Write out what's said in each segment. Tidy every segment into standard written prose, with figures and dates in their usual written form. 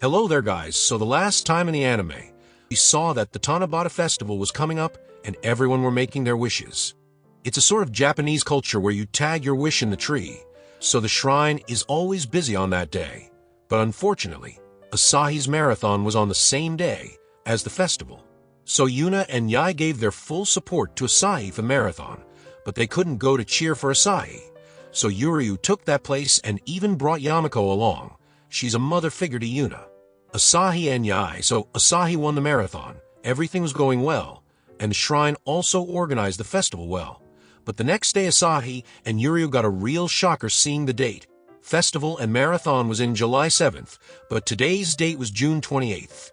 Hello there guys, so the last time in the anime, we saw that the Tanabata festival was coming up and everyone were making their wishes. It's a sort of Japanese culture where you tag your wish in the tree, so the shrine is always busy on that day. But unfortunately, Asahi's marathon was on the same day as the festival. So Yuna and Yae gave their full support to Asahi for the marathon, but they couldn't go to cheer for Asahi. So Yuryu took that place and even brought Yamako along. She's a mother figure to Yuna. Asahi and Yae, so Asahi won the marathon. Everything was going well, and the shrine also organized the festival well. But the next day Asahi and Yuryu got a real shocker seeing the date. Festival and marathon was in July 7th, but today's date was June 28th.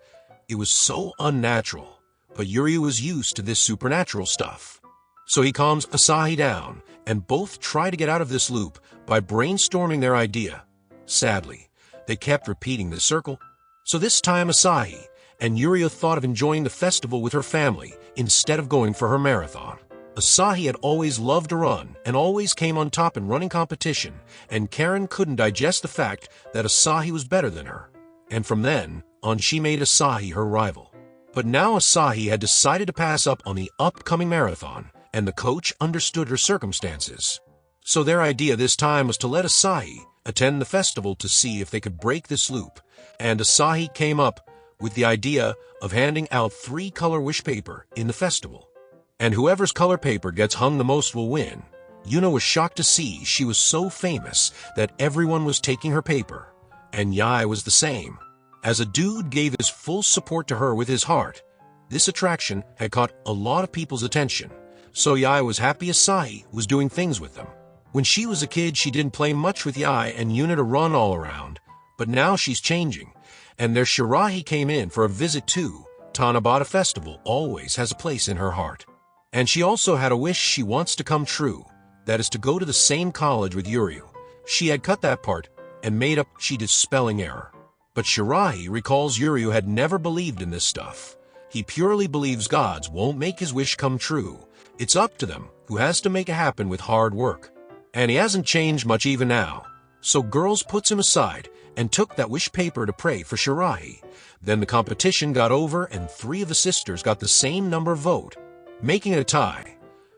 It was so unnatural, but Yuryu was used to this supernatural stuff. So he calms Asahi down, and both try to get out of this loop by brainstorming their idea. Sadly, they kept repeating the circle. So this time Asahi and Yuryu thought of enjoying the festival with her family instead of going for her marathon. Asahi had always loved to run and always came on top in running competition, and Karen couldn't digest the fact that Asahi was better than her. And from then on she made Asahi her rival. But now Asahi had decided to pass up on the upcoming marathon, and the coach understood her circumstances. So their idea this time was to let Asahi attend the festival to see if they could break this loop, and Asahi came up with the idea of handing out 3 color wish paper in the festival. And whoever's color paper gets hung the most will win. Yuna was shocked to see she was so famous that everyone was taking her paper, and Yae was the same. As a dude gave his full support to her with his heart, this attraction had caught a lot of people's attention, so Yae was happy Asahi was doing things with them. When she was a kid, she didn't play much with Yae and Yuna to run all around, but now she's changing, and their Shirahi came in for a visit too. Tanabata Festival always has a place in her heart. And she also had a wish she wants to come true, that is to go to the same college with Yuryu. She had cut that part and made up she did spelling error. But Shirahi recalls Yuryu had never believed in this stuff. He purely believes gods won't make his wish come true. It's up to them who has to make it happen with hard work. And he hasn't changed much even now. So girls puts him aside and took that wish paper to pray for Shirahi. Then the competition got over and 3 of the sisters got the same number of vote, making it a tie.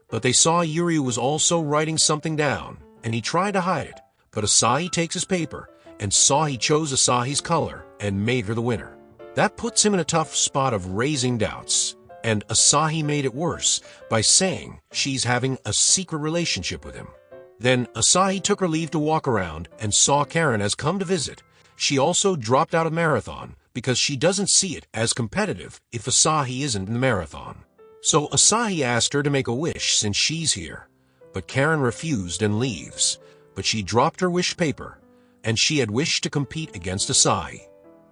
But they saw Yuryu was also writing something down, and he tried to hide it. But Asahi takes his paper and saw he chose Asahi's color and made her the winner. That puts him in a tough spot of raising doubts, and Asahi made it worse by saying she's having a secret relationship with him. Then Asahi took her leave to walk around and saw Karen has come to visit. She also dropped out of marathon because she doesn't see it as competitive if Asahi isn't in the marathon. So Asahi asked her to make a wish since she's here, but Karen refused and leaves. But she dropped her wish paper, and she had wished to compete against Asahi.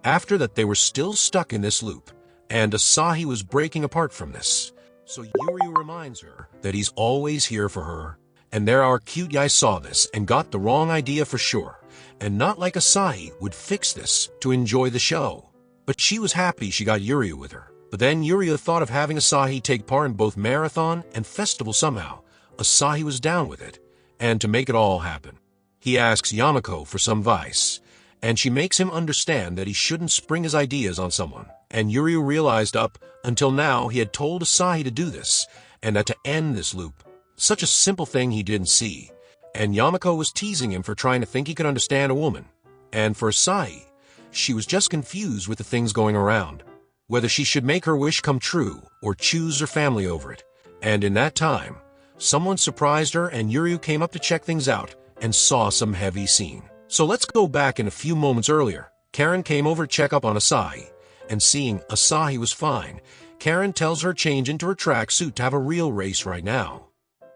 After that they were still stuck in this loop, and Asahi was breaking apart from this. So Yuryu reminds her that he's always here for her, and there our cute guy saw this and got the wrong idea for sure, and not like Asahi would fix this to enjoy the show. But she was happy she got Yuryu with her. But then Yuryu thought of having Asahi take part in both marathon and festival somehow. Asahi was down with it, and to make it all happen, he asks Yamako for some advice, and she makes him understand that he shouldn't spring his ideas on someone. And Yuryu realized up until now he had told Asahi to do this, and that to end this loop. Such a simple thing he didn't see, and Yamako was teasing him for trying to think he could understand a woman. And for Asahi, she was just confused with the things going around, whether she should make her wish come true or choose her family over it. And in that time, someone surprised her and Yuryu came up to check things out and saw some heavy scene. So let's go back in a few moments earlier. Karen came over to check up on Asahi, and seeing Asahi was fine, Karen tells her change into her tracksuit to have a real race right now.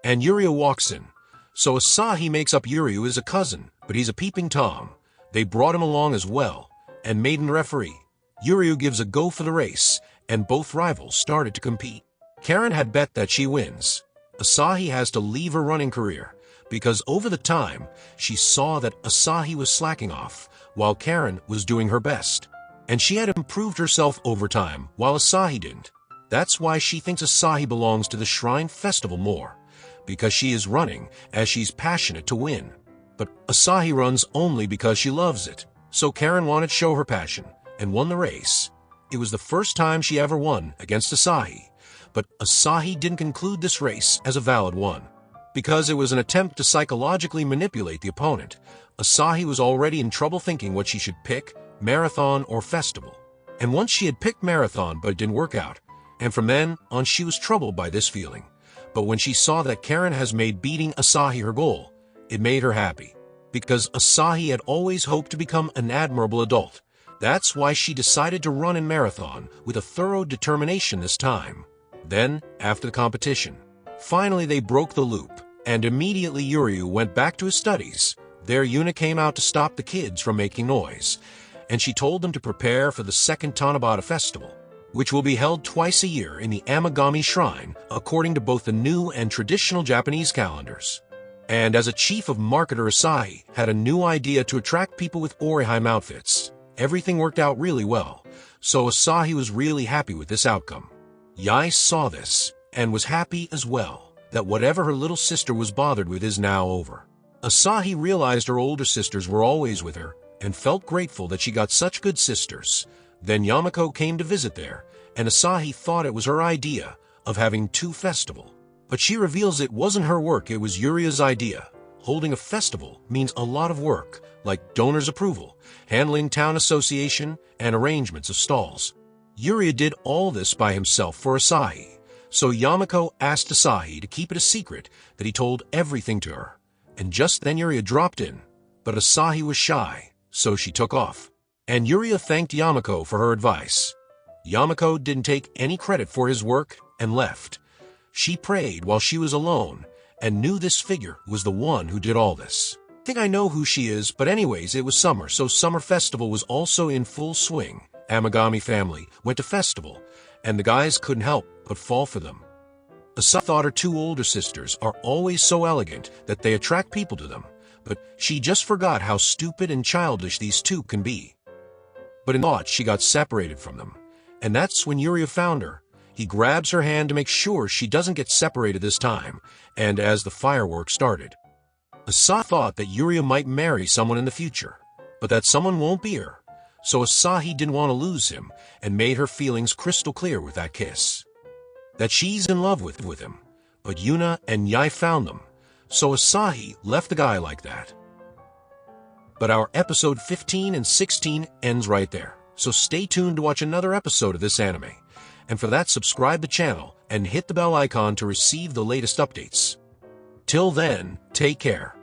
And Yuryu walks in. So Asahi makes up Yuryu as a cousin, but he's a peeping Tom. They brought him along as well, and made him the referee. Yuryu gives a go for the race, and both rivals started to compete. Karen had bet that she wins. Asahi has to leave her running career, because over the time, she saw that Asahi was slacking off, while Karen was doing her best. And she had improved herself over time, while Asahi didn't. That's why she thinks Asahi belongs to the Shrine Festival more, because she is running as she's passionate to win. But Asahi runs only because she loves it. So Karen wanted to show her passion, and won the race. It was the first time she ever won against Asahi, but Asahi didn't conclude this race as a valid one. Because it was an attempt to psychologically manipulate the opponent, Asahi was already in trouble thinking what she should pick, marathon or festival. And once she had picked marathon but it didn't work out, and from then on she was troubled by this feeling. But when she saw that Karen has made beating Asahi her goal, it made her happy. Because Asahi had always hoped to become an admirable adult. That's why she decided to run in marathon with a thorough determination this time. Then, after the competition, finally they broke the loop, and immediately Yuryu went back to his studies. There Yuna came out to stop the kids from making noise, and she told them to prepare for the second Tanabata festival, which will be held twice a year in the Amagami Shrine, according to both the new and traditional Japanese calendars. And as a chief of marketer, Asahi had a new idea to attract people with Orihime outfits. Everything worked out really well, so Asahi was really happy with this outcome. Yae saw this, and was happy as well, that whatever her little sister was bothered with is now over. Asahi realized her older sisters were always with her, and felt grateful that she got such good sisters. Then Yamako came to visit there, and Asahi thought it was her idea of having two festivals. But she reveals it wasn't her work, it was Yuria's idea. Holding a festival means a lot of work, like donors' approval, handling town association, and arrangements of stalls. Yuria did all this by himself for Asahi, so Yamako asked Asahi to keep it a secret that he told everything to her. And just then Yuria dropped in, but Asahi was shy, so she took off. And Yuria thanked Yamako for her advice. Yamako didn't take any credit for his work and left. She prayed while she was alone and knew this figure was the one who did all this. I think I know who she is, but anyways, it was summer, so summer festival was also in full swing. Amagami family went to festival, and the guys couldn't help but fall for them. Asahi thought her two older sisters are always so elegant that they attract people to them, but she just forgot how stupid and childish these two can be. But in thought she got separated from them, and that's when Yuria found her. He grabs her hand to make sure she doesn't get separated this time, and as the fireworks started, Asahi thought that Yuria might marry someone in the future, but that someone won't be her. So Asahi didn't want to lose him and made her feelings crystal clear with that kiss. That she's in love with him, but Yuna and Yae found them, so Asahi left the guy like that. But our episode 15 and 16 ends right there, so stay tuned to watch another episode of this anime. And for that, subscribe the channel and hit the bell icon to receive the latest updates. Till then, take care.